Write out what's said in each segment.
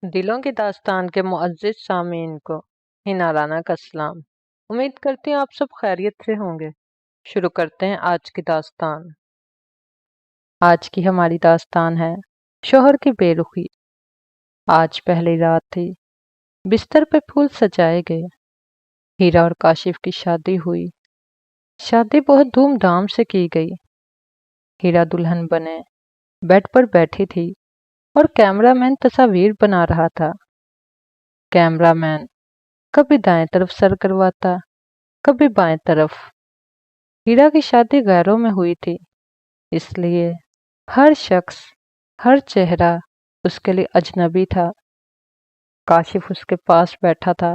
دلوں کی داستان کے معزز سامعین کو ہنا رانا کا سلام۔ امید کرتی ہوں آپ سب خیریت سے ہوں گے۔ شروع کرتے ہیں آج کی داستان۔ آج کی ہماری داستان ہے شوہر کی بے رخی۔ آج پہلی رات تھی، بستر پہ پھول سجائے گئے، ہیرا اور کاشف کی شادی ہوئی۔ شادی بہت دھوم دھام سے کی گئی۔ ہیرا دلہن بنے بیڈ پر بیٹھی تھی اور کیمرہ مین تصاویر بنا رہا تھا۔ کیمرہ مین کبھی دائیں طرف سر کرواتا، کبھی بائیں طرف۔ ہیرا کی شادی غیروں میں ہوئی تھی، اس لیے ہر شخص، ہر چہرہ اس کے لیے اجنبی تھا۔ کاشف اس کے پاس بیٹھا تھا۔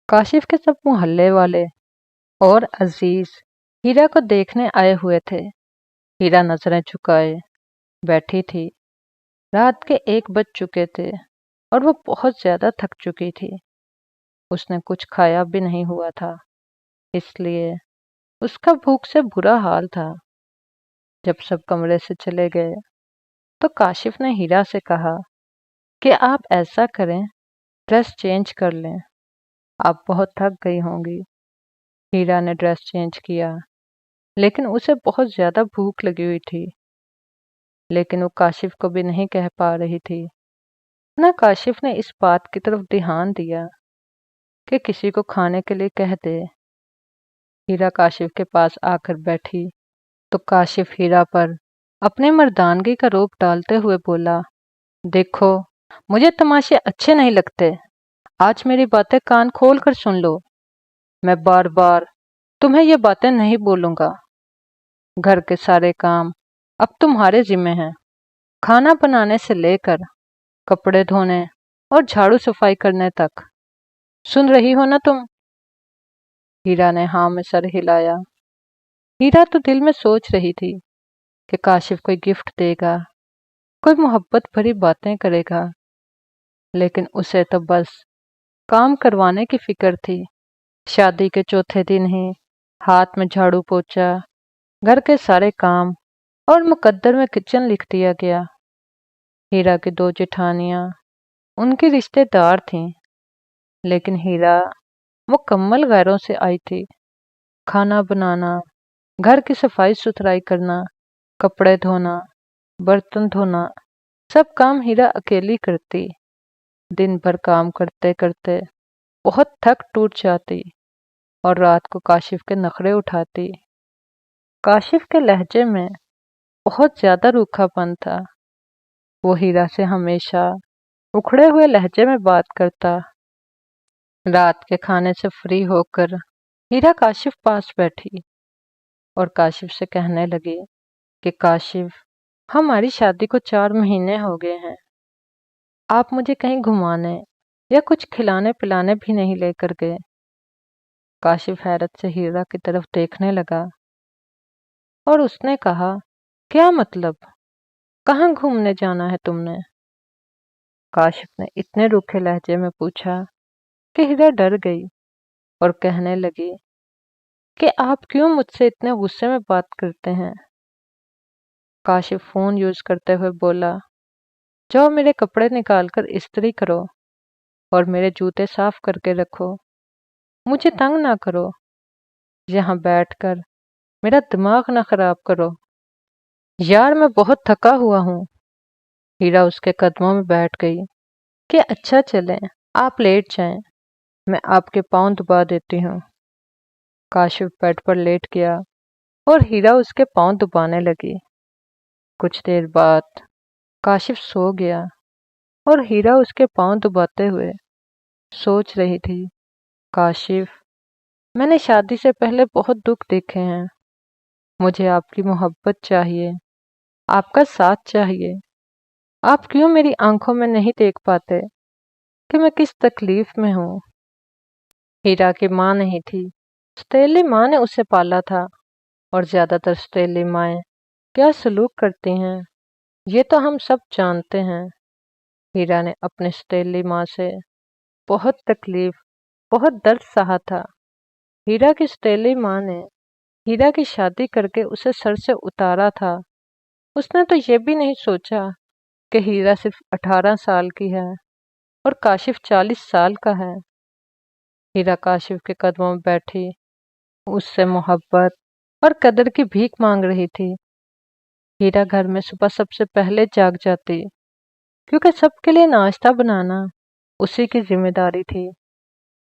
کاشف کے سب محلے والے اور عزیز ہیرا کو دیکھنے آئے ہوئے تھے۔ ہیرا نظریں جھکائے بیٹھی تھی۔ رات کے 1 بج چکے تھے اور وہ بہت زیادہ تھک چکی تھی۔ اس نے کچھ کھایا بھی نہیں ہوا تھا، اس لیے اس کا بھوک سے برا حال تھا۔ جب سب کمرے سے چلے گئے تو کاشف نے ہیرا سے کہا کہ آپ ایسا کریں، ڈریس چینج کر لیں، آپ بہت تھک گئی ہوں گی۔ ہیرا نے ڈریس چینج کیا، لیکن اسے بہت زیادہ بھوک لگی ہوئی تھی، لیکن وہ کاشف کو بھی نہیں کہہ پا رہی تھی۔ نہ کاشف نے اس بات کی طرف دھیان دیا کہ کسی کو کھانے کے لیے کہہ دے۔ ہیرا کاشف کے پاس آ کر بیٹھی تو کاشف ہیرا پر اپنے مردانگی کا روپ ڈالتے ہوئے بولا، دیکھو، مجھے تماشے اچھے نہیں لگتے، آج میری باتیں کان کھول کر سن لو۔ میں بار بار تمہیں یہ باتیں نہیں بولوں گا۔ گھر کے سارے کام اب تمہارے ذمہ ہیں، کھانا بنانے سے لے کر کپڑے دھونے اور جھاڑو صفائی کرنے تک۔ سن رہی ہو نا تم؟ ہیرا نے ہاں میں سر ہلایا۔ ہیرا تو دل میں سوچ رہی تھی کہ کاشف کوئی گفٹ دے گا، کوئی محبت بھری باتیں کرے گا، لیکن اسے تو بس کام کروانے کی فکر تھی۔ شادی کے چوتھے دن ہی ہاتھ میں جھاڑو پوچھا، گھر کے سارے کام اور مقدر میں کچن لکھ دیا گیا۔ ہیرا کی 2 جٹھانیاں ان کی رشتہ دار تھیں، لیکن ہیرا مکمل غیروں سے آئی تھی۔ کھانا بنانا، گھر کی صفائی ستھرائی کرنا، کپڑے دھونا، برتن دھونا، سب کام ہیرا اکیلی کرتی۔ دن بھر کام کرتے کرتے بہت تھک ٹوٹ جاتی اور رات کو کاشف کے نخرے اٹھاتی۔ کاشف کے لہجے میں بہت زیادہ روکھا پن تھا۔ وہ ہیرا سے ہمیشہ اکھڑے ہوئے لہجے میں بات کرتا۔ رات کے کھانے سے فری ہو کر ہیرا کاشف پاس بیٹھی اور کاشف سے کہنے لگی کہ کاشف، ہماری شادی کو 4 مہینے ہو گئے ہیں، آپ مجھے کہیں گھمانے یا کچھ کھلانے پلانے بھی نہیں لے کر گئے۔ کاشف حیرت سے ہیرا کی طرف دیکھنے لگا اور اس نے کہا، کیا مطلب؟ کہاں گھومنے جانا ہے تم نے؟ کاشف نے اتنے روکھے لہجے میں پوچھا کہ ہیرا ڈر گئی اور کہنے لگی کہ آپ کیوں مجھ سے اتنے غصے میں بات کرتے ہیں؟ کاشف فون یوز کرتے ہوئے بولا، جاؤ میرے کپڑے نکال کر استری کرو اور میرے جوتے صاف کر کے رکھو، مجھے تنگ نہ کرو، یہاں بیٹھ کر میرا دماغ نہ خراب کرو، یار میں بہت تھکا ہوا ہوں۔ ہیرا اس کے قدموں میں بیٹھ گئی کہ اچھا چلیں، آپ لیٹ جائیں، میں آپ کے پاؤں دبا دیتی ہوں۔ کاشف بیڈ پر لیٹ گیا اور ہیرا اس کے پاؤں دبانے لگی۔ کچھ دیر بعد کاشف سو گیا اور ہیرا اس کے پاؤں دباتے ہوئے سوچ رہی تھی، کاشف، میں نے شادی سے پہلے بہت دکھ دیکھے ہیں، مجھے آپ کی محبت چاہیے، آپ کا ساتھ چاہیے۔ آپ کیوں میری آنکھوں میں نہیں دیکھ پاتے کہ میں کس تکلیف میں ہوں؟ ہیرا کی ماں نہیں تھی، ستیلی ماں نے اسے پالا تھا، اور زیادہ تر ستیلی مائیں کیا سلوک کرتی ہیں یہ تو ہم سب جانتے ہیں۔ ہیرا نے اپنے ستیلی ماں سے بہت تکلیف، بہت درد سہا تھا۔ ہیرا کی ستیلی ماں نے ہیرا کی شادی کر کے اسے سر سے اتارا تھا۔ اس نے تو یہ بھی نہیں سوچا کہ ہیرا صرف 18 سال کی ہے اور کاشف 40 سال کا ہے۔ ہیرا کاشف کے قدموں میں بیٹھی اس سے محبت اور قدر کی بھیک مانگ رہی تھی۔ ہیرا گھر میں صبح سب سے پہلے جاگ جاتی کیونکہ سب کے لیے ناشتہ بنانا اسی کی ذمہ داری تھی۔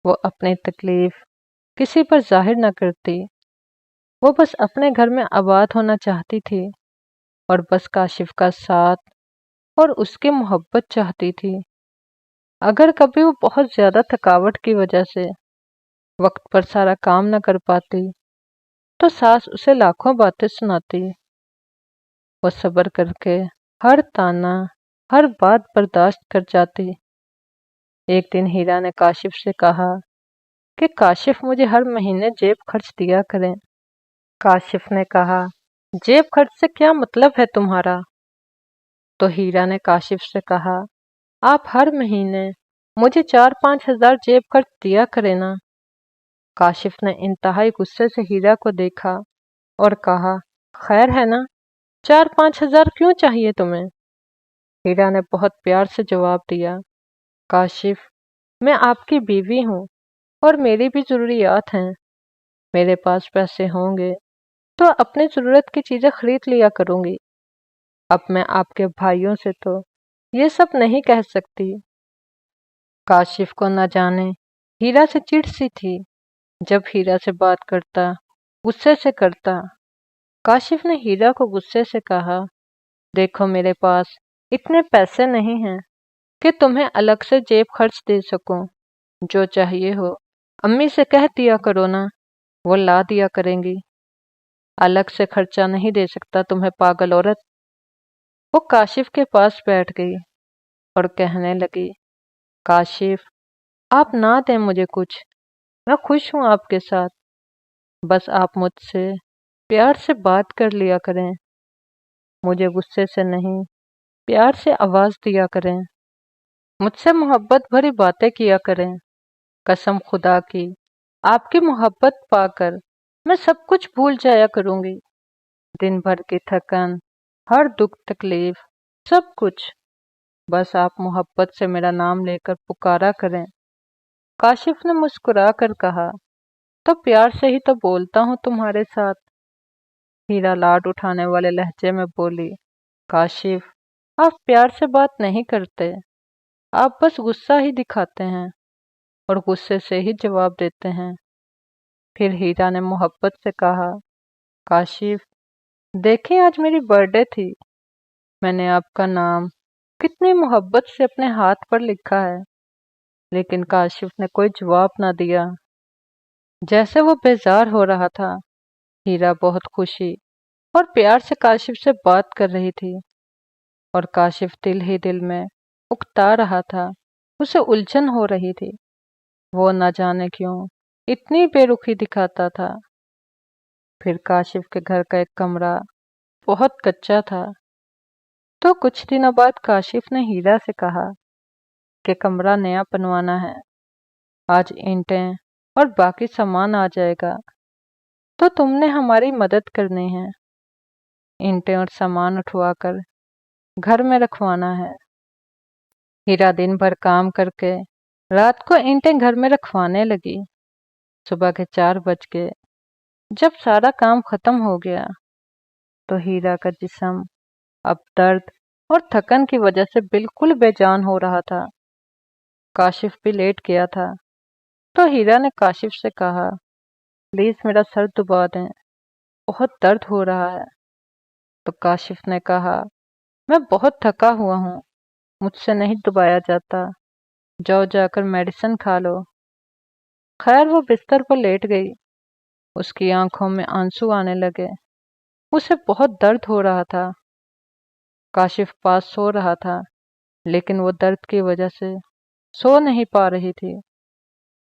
وہ اپنی تکلیف کسی پر ظاہر نہ کرتی، وہ بس اپنے گھر میں آباد ہونا چاہتی تھی اور بس کاشف کا ساتھ اور اس کی محبت چاہتی تھی۔ اگر کبھی وہ بہت زیادہ تھکاوٹ کی وجہ سے وقت پر سارا کام نہ کر پاتی تو ساس اسے لاکھوں باتیں سناتی۔ وہ صبر کر کے ہر تانا ہر بات برداشت کر جاتی۔ ایک دن ہیرا نے کاشف سے کہا کہ کاشف مجھے ہر مہینے جیب خرچ دیا کریں۔ کاشف نے کہا جیب خرچ سے کیا مطلب ہے تمہارا؟ تو ہیرا نے کاشف سے کہا آپ ہر مہینے مجھے 4-5 ہزار جیب خرچ دیا کریں نا۔ کاشف نے انتہائی غصے سے ہیرا کو دیکھا اور کہا خیر ہے نا، 4-5 ہزار کیوں چاہیے تمہیں؟ ہیرا نے بہت پیار سے جواب دیا کاشف میں آپ کی بیوی ہوں اور میری بھی ضروریات ہیں، میرے پاس پیسے ہوں گے تو اپنی ضرورت کی چیزیں خرید لیا کروں گی۔ اب میں آپ کے بھائیوں سے تو یہ سب نہیں کہہ سکتی۔ کاشف کو نہ جانے ہیرا سے چڑ سی تھی، جب ہیرا سے بات کرتا غصے سے کرتا۔ کاشف نے ہیرا کو غصے سے کہا دیکھو میرے پاس اتنے پیسے نہیں ہیں کہ تمہیں الگ سے جیب خرچ دے سکوں، جو چاہیے ہو امی سے کہہ دیا کرو نا، وہ لا دیا کریں گی، الگ سے خرچہ نہیں دے سکتا تمہیں پاگل عورت۔ وہ کاشف کے پاس بیٹھ گئی اور کہنے لگی کاشف آپ نہ دیں مجھے کچھ، میں خوش ہوں آپ کے ساتھ، بس آپ مجھ سے پیار سے بات کر لیا کریں، مجھے غصے سے نہیں پیار سے آواز دیا کریں، مجھ سے محبت بھری باتیں کیا کریں۔ قسم خدا کی آپ کی محبت پا کر میں سب کچھ بھول جایا کروں گی، دن بھر کی تھکن، ہر دکھ تکلیف، سب کچھ، بس آپ محبت سے میرا نام لے کر پکارا کریں۔ کاشف نے مسکرا کر کہا تو پیار سے ہی تو بولتا ہوں تمہارے ساتھ۔ ہیرا لاڈ اٹھانے والے لہجے میں بولی کاشف آپ پیار سے بات نہیں کرتے، آپ بس غصہ ہی دکھاتے ہیں اور غصے سے ہی جواب دیتے ہیں۔ پھر ہیرا نے محبت سے کہا کاشف دیکھیں آج میری برتھ ڈے تھی، میں نے آپ کا نام کتنی محبت سے اپنے ہاتھ پر لکھا ہے، لیکن کاشف نے کوئی جواب نہ دیا۔ جیسے وہ بیزار ہو رہا تھا، ہیرا بہت خوشی اور پیار سے کاشف سے بات کر رہی تھی اور کاشف دل ہی دل میں اکتا رہا تھا، اسے الجھن ہو رہی تھی، وہ نہ جانے کیوں اتنی بے رخی دکھاتا تھا۔ پھر کاشف کے گھر کا ایک کمرہ بہت کچا تھا، تو کچھ دنوں بعد کاشف نے ہیرا سے کہا کہ کمرہ نیا بنوانا ہے، آج اینٹیں اور باقی سامان آ جائے گا، تو تم نے ہماری مدد کرنی ہے، اینٹیں اور سامان اٹھوا کر گھر میں رکھوانا ہے۔ ہیرا دن بھر کام کر کے رات کو اینٹیں گھر میں رکھوانے لگی۔ صبح کے 4 بج گئے۔ جب سارا کام ختم ہو گیا تو ہیرا کا جسم اب درد اور تھکن کی وجہ سے بالکل بے جان ہو رہا تھا۔ کاشف بھی لیٹ گیا تھا، تو ہیرا نے کاشف سے کہا پلیز میرا سر دبا دیں، بہت درد ہو رہا ہے۔ تو کاشف نے کہا میں بہت تھکا ہوا ہوں، مجھ سے نہیں دبایا جاتا، جاؤ جا کر میڈیسن کھا لو۔ خیر وہ بستر پر لیٹ گئی، اس کی آنکھوں میں آنسو آنے لگے، اسے بہت درد ہو رہا تھا۔ کاشف پاس سو رہا تھا، لیکن وہ درد کی وجہ سے سو نہیں پا رہی تھی۔